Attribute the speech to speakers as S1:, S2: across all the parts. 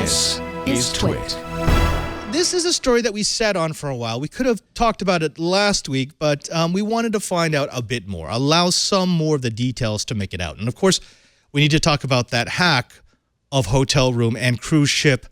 S1: This is TWiT.
S2: This is a story that we sat on for a while. We could have talked about it last week, but we wanted to find out a bit more, allow some more of the details to make it out. And of course, we need to talk about that hack of hotel room and cruise ship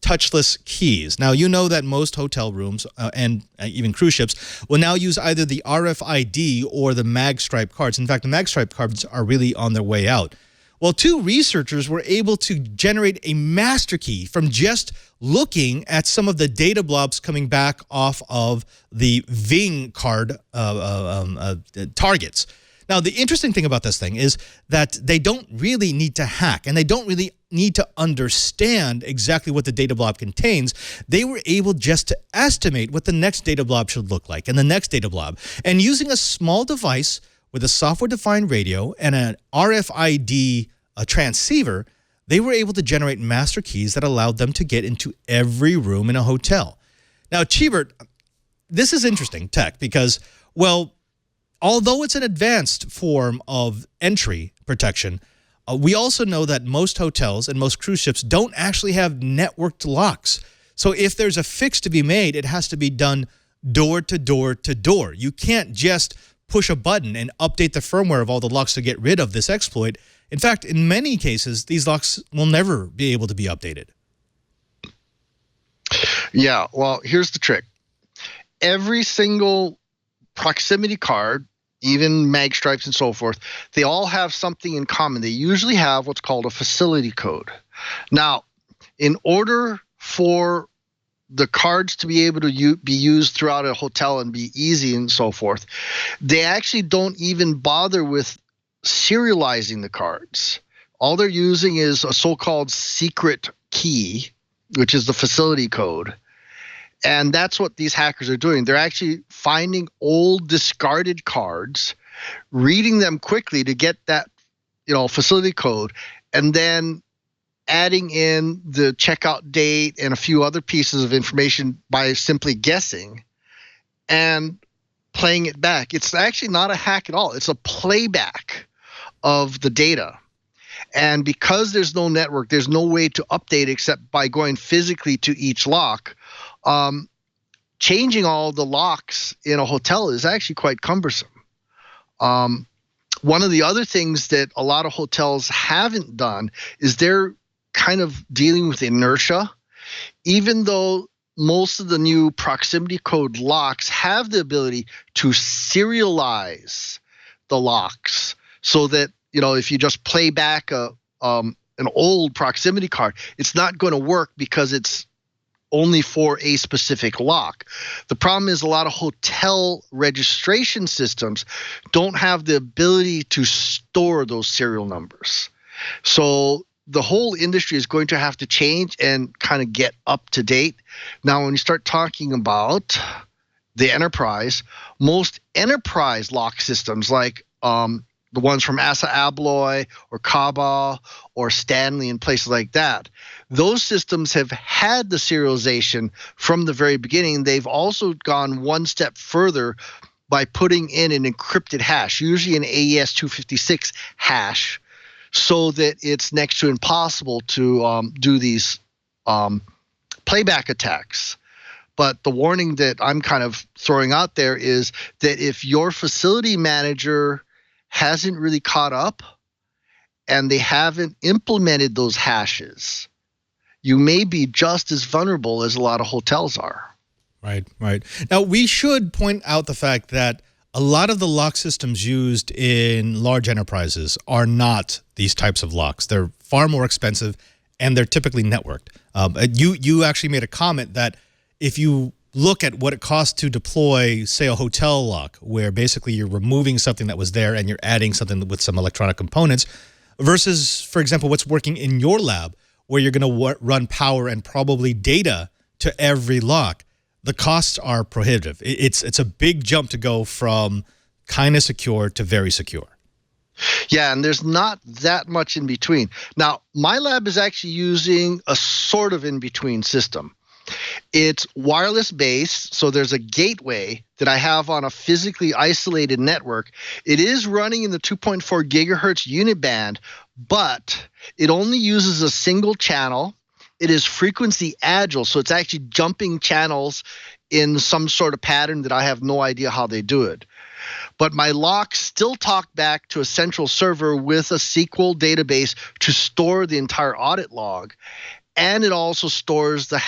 S2: touchless keys. Now, you know that most hotel rooms and even cruise ships will now use either the RFID or the MagStripe cards. In fact, the MagStripe cards are really on their way out. Well, two researchers were able to generate a master key from just looking at some of the data blobs coming back off of the Ving card targets. Now, the interesting thing about this thing is that they don't really need to hack, and they don't really need to understand exactly what the data blob contains. They were able just to estimate what the next data blob should look like and the next data blob. And using a small device with a software-defined radio and an RFID transceiver, they were able to generate master keys that allowed them to get into every room in a hotel. Now, Cheebert, this is interesting tech because, well, although it's an advanced form of entry protection, we also know that most hotels and most cruise ships don't actually have networked locks. So if there's a fix to be made, it has to be done door to door to door. You can't just push a button and update the firmware of all the locks to get rid of this exploit. In fact, in many cases, these locks will never be able to be updated.
S3: Yeah, well, here's the trick. Every single proximity card, even MagStripes and so forth, they all have something in common. They usually have what's called a facility code. Now, in order for the cards to be able to be used throughout a hotel and be easy and so forth, they actually don't even bother with serializing the cards. All they're using is a so-called secret key, which is the facility code. And that's what these hackers are doing. They're actually finding old discarded cards, reading them quickly to get that, facility code, and then adding in the checkout date and a few other pieces of information by simply guessing and playing it back. It's actually not a hack at all. It's a playback of the data. And because there's no network, there's no way to update except by going physically to each lock. Changing all the locks in a hotel is actually quite cumbersome. One of the other things that a lot of hotels haven't done is they're kind of dealing with inertia. Even though most of the new proximity code locks have the ability to serialize the locks so that, if you just play back an old proximity card, it's not going to work because it's only for a specific lock. The problem is a lot of hotel registration systems don't have the ability to store those serial numbers. So the whole industry is going to have to change and kind of get up to date. Now, when you start talking about the enterprise, most enterprise lock systems like the ones from Assa Abloy or Kaba or Stanley and places like that, those systems have had the serialization from the very beginning. They've also gone one step further by putting in an encrypted hash, usually an AES 256 hash, so that it's next to impossible to do these playback attacks. But the warning that I'm kind of throwing out there is that if your facility manager hasn't really caught up and they haven't implemented those hashes, you may be just as vulnerable as a lot of hotels are.
S2: Right. Now, we should point out the fact that a lot of the lock systems used in large enterprises are not these types of locks. They're far more expensive, and they're typically networked. You actually made a comment that if you look at what it costs to deploy, say, a hotel lock, where basically you're removing something that was there and you're adding something with some electronic components, versus, for example, what's working in your lab, where you're going to run power and probably data to every lock, the costs are prohibitive. It's a big jump to go from kind of secure to very secure.
S3: Yeah, and there's not that much in between. Now, my lab is actually using a sort of in-between system. It's wireless based, so there's a gateway that I have on a physically isolated network. It is running in the 2.4 gigahertz unit band, but it only uses a single channel. it is frequency agile. So it's actually jumping channels in some sort of pattern that I have no idea how they do it. But my locks still talk back to a central server with a SQL database to store the entire audit log. And it also stores the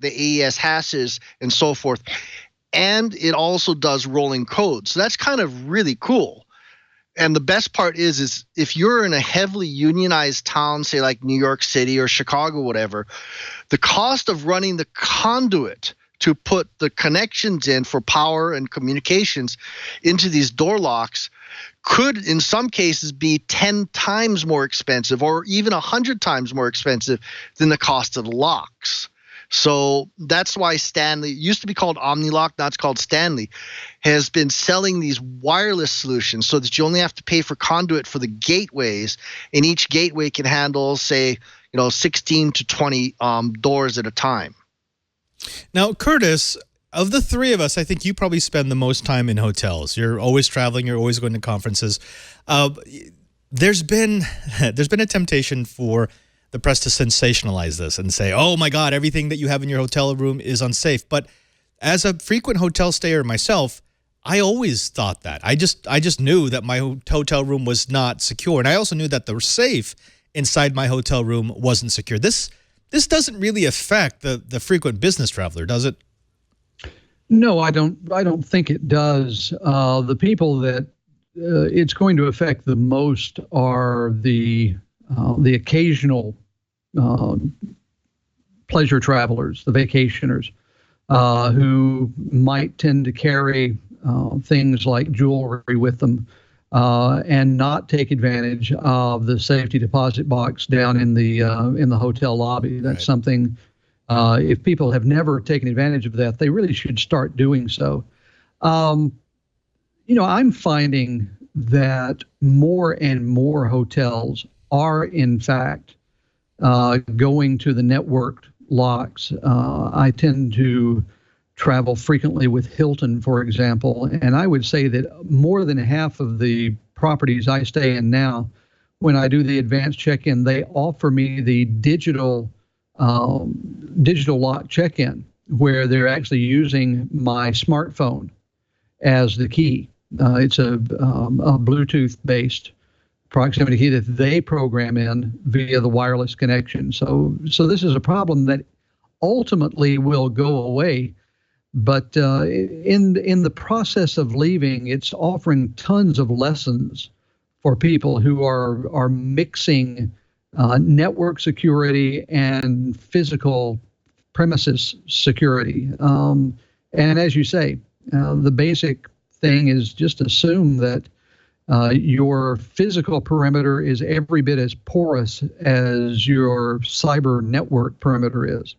S3: AES hashes and so forth. And it also does rolling code. So that's kind of really cool. And the best part is if you're in a heavily unionized town, say like New York City or Chicago, whatever, the cost of running the conduit to put the connections in for power and communications into these door locks could in some cases be 10 times more expensive or even 100 times more expensive than the cost of the locks. So that's why Stanley, it used to be called OmniLock, now it's called Stanley, has been selling these wireless solutions so that you only have to pay for conduit for the gateways, and each gateway can handle, say, 16 to 20 doors at a time.
S2: Now, Curtis, of the three of us, I think you probably spend the most time in hotels. You're always traveling. You're always going to conferences. There's been a temptation for the press to sensationalize this and say, "Oh my God, everything that you have in your hotel room is unsafe." But as a frequent hotel stayer myself, I always thought that. I just knew that my hotel room was not secure, and I also knew that the safe inside my hotel room wasn't secure. This doesn't really affect the frequent business traveler, does it?
S1: No, I don't think it does. The people that it's going to affect the most are the occasional pleasure travelers, the vacationers, who might tend to carry things like jewelry with them and not take advantage of the safety deposit box down in the hotel lobby. That's right. Something. If people have never taken advantage of that, they really should start doing so. I'm finding that more and more hotels are, in fact, going to the networked locks. I tend to travel frequently with Hilton, for example, and I would say that more than half of the properties I stay in now, when I do the advanced check-in, they offer me the digital lock check-in, where they're actually using my smartphone as the key. It's a Bluetooth-based proximity key that they program in via the wireless connection. So this is a problem that ultimately will go away, but in the process of leaving, it's offering tons of lessons for people who are mixing network security and physical premises security. And as you say, the basic thing is just assume that your physical perimeter is every bit as porous as your cyber network perimeter is.